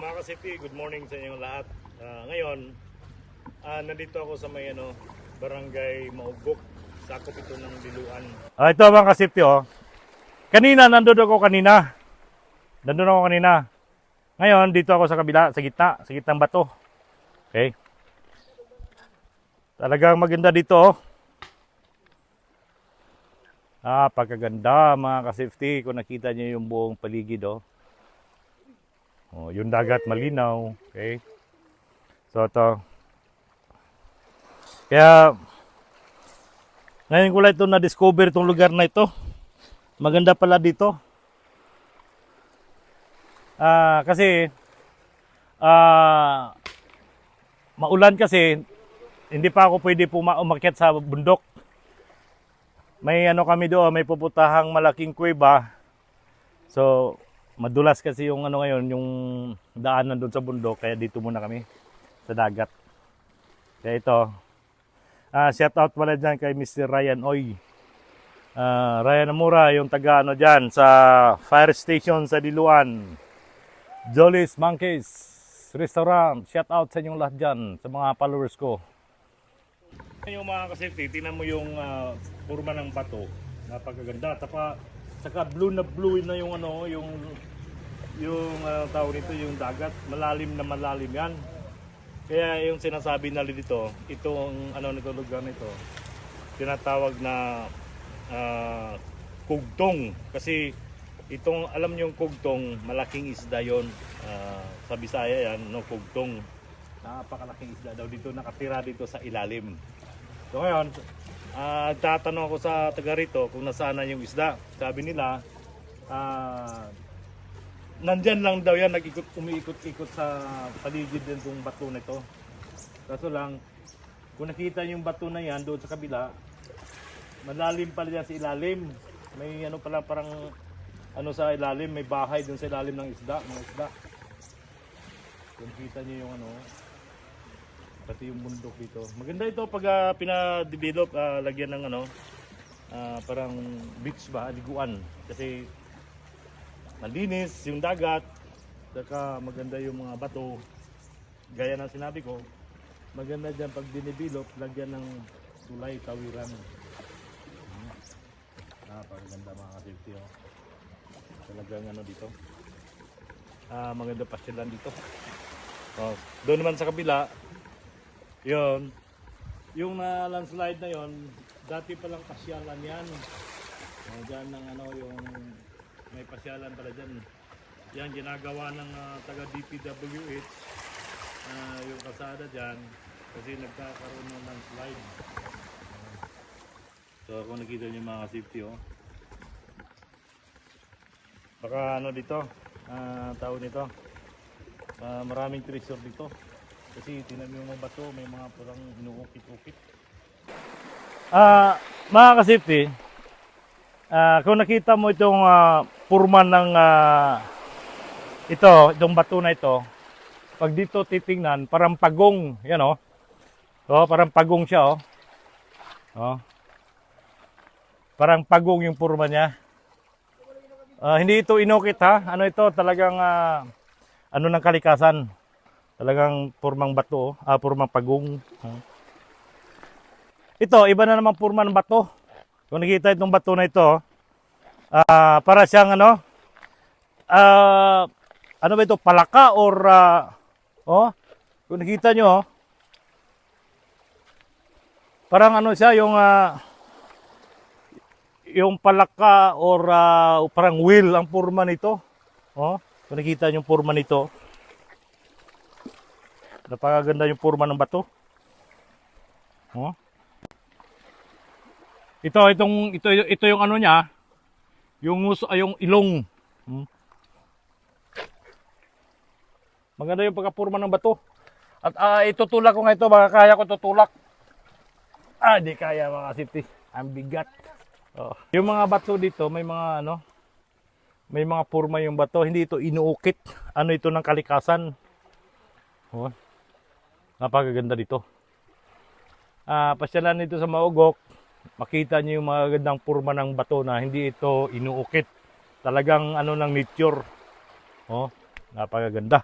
Mga ka-CP, good morning sa inyong lahat. Ngayon, nandito ako sa may barangay Maugok. Sakop ito ng Diluan. Ito mga ka-CP, kanina, nandun ako kanina. Ngayon, dito ako sa kabila, sa gitnang bato. Okay. Talagang maganda dito, pagkaganda mga ka-safety. Kung nakita niyo yung buong paligid, yung dagat malinaw. Okay. So ito. Kaya ngayon ko lang ito na-discover itong lugar na ito. Maganda pala dito. Kasi maulan kasi hindi pa ako pwede umakyat sa bundok. May kami doon, may puputahang malaking kuweba. So madulas kasi yung ngayon, yung daanan doon sa bundok, kaya dito muna kami sa dagat. Kaya ito, shout out pala dyan kay Mr. Ryan Oy. Ryan Amura, yung taga dyan sa fire station sa Diluan. Jolly's Monkeys Restaurant. Shout out sa inyong lahat dyan, sa mga followers ko. Yung mga ka-safety, tingnan mo yung forma ng bato. Napakaganda. Saka blue na yung tawag nito, yung dagat, malalim na malalim yan. Kaya yung sinasabi nila dito, itong nito lugar nito, tinatawag na kugtong. Kasi itong, alam niyo yung kugtong, malaking isda yon. Sa Bisaya yan, kugtong. Napakalaking isda daw dito, nakatira dito sa ilalim. So ngayon, tatanong ako sa taga rito kung nasaan na yung isda. Sabi nila, nandyan lang daw yan, umiikot-ikot sa paligid din itong bato na ito. Kaso lang, kung nakita yung bato na yan doon sa kabila, malalim pala yan sa ilalim. May pala parang sa ilalim, may bahay doon sa ilalim ng isda, mga isda. Kung nakita nyo yung pati yung bundok dito. Maganda ito pag pina-develop, lagyan ng parang beach ba, liguan. Kasi malinis yung dagat, saka maganda yung mga bato. Gaya ng sinabi ko, maganda dyan pag dinevelop, lagyan ng tulay, tawiran. Napakaganda mga safety. Talagang dito. Maganda pasyalan dito. Doon naman sa kabila, yun, yung landslide na yon, dati palang pasyalan yan. Diyan ng yung may pasyalan pala dyan. Yan ginagawa ng taga DPWH, yung kasada dyan, kasi nagkakaroon ng landslide. So kung nakita nyo mga safety, baka dito, tao nito, maraming treasure dito. Kasi tinan mo yung mga bato, may mga parang inuukit-ukit. Mga ka-safety, kung nakita mo itong purman ng itong bato na ito, pag dito titingnan, parang pagong, yan parang pagong siya, parang pagong yung purma niya. Hindi ito inukit ito talagang ng kalikasan. Talagang purmang bato, purmang pagong. Ito, iba na naman purma ng bato. Kung nakita itong bato na ito, para siyang ba ito, palaka or kung nakita nyo, parang siya, yung palaka or parang wheel ang purma nito. Kung nakita nyo yung purma nito, napakaganda yung purma ng bato. Ito yung niya, yung ilong. Maganda yung pagkapurma ng bato. At itutulak ko nga ito, baka kaya ko tutulak. Di kaya mga safety. Ang bigat. Yung mga bato dito, may mga may mga purma yung bato. Hindi ito inuukit. Ito ng kalikasan. Napakaganda dito. Pasyalan nito sa Maugok, makita niyo yung mga gandang purma ng bato na hindi ito inuukit. Talagang ng nature. Napakaganda.